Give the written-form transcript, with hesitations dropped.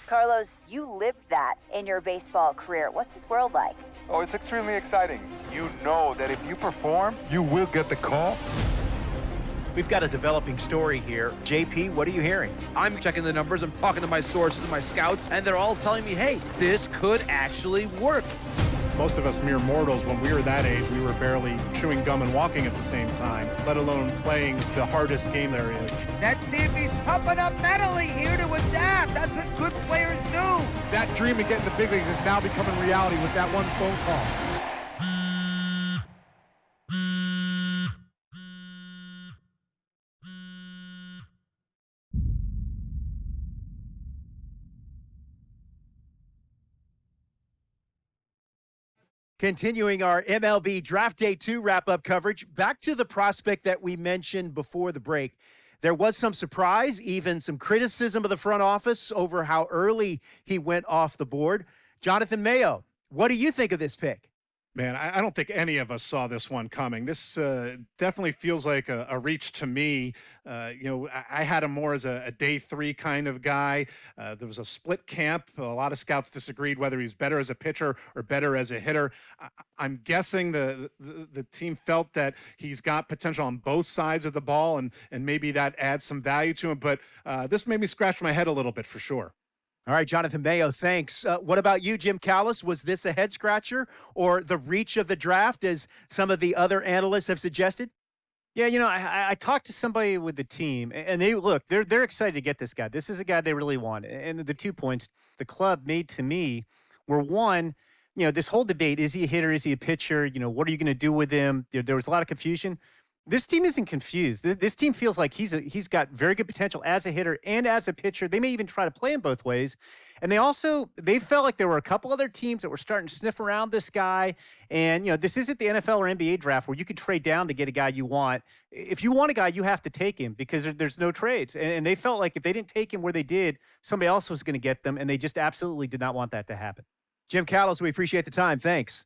Carlos, you lived that in your baseball career. What's his world like? Oh, it's extremely exciting. You know that if you perform, you will get the call. We've got a developing story here. JP, what are you hearing? I'm checking the numbers, I'm talking to my sources and my scouts, and they're all telling me, hey, this could actually work. Most of us mere mortals, when we were that age, we were barely chewing gum and walking at the same time, let alone playing the hardest game there is. That Sammy's pumping up mentally here to adapt. That's what good players do. That dream of getting the big leagues is now becoming reality with that one phone call. Continuing our MLB Draft Day 2 wrap-up coverage, back to the prospect that we mentioned before the break. There was some surprise, even some criticism of the front office over how early he went off the board. Jonathan Mayo, what do you think of this pick? Man, I don't think any of us saw this one coming. This definitely feels like a reach to me. I had him more as a day 3 kind of guy. There was a split camp. A lot of scouts disagreed whether he's better as a pitcher or better as a hitter. I'm guessing the team felt that he's got potential on both sides of the ball, and maybe that adds some value to him. But this made me scratch my head a little bit for sure. All right, Jonathan Mayo, thanks. What about you, Jim Callis? Was this a head-scratcher or the reach of the draft, as some of the other analysts have suggested? Yeah, I talked to somebody with the team, and they're excited to get this guy. This is a guy they really want. And the 2 points the club made to me were, one, this whole debate, is he a hitter, is he a pitcher? What are you going to do with him? There was a lot of confusion. This team isn't confused. This team feels like he's got very good potential as a hitter and as a pitcher. They may even try to play him both ways. And they felt like there were a couple other teams that were starting to sniff around this guy. And, this isn't the NFL or NBA draft where you can trade down to get a guy you want. If you want a guy, you have to take him because there's no trades. And they felt like if they didn't take him where they did, somebody else was going to get them. And they just absolutely did not want that to happen. Jim Callis, we appreciate the time. Thanks.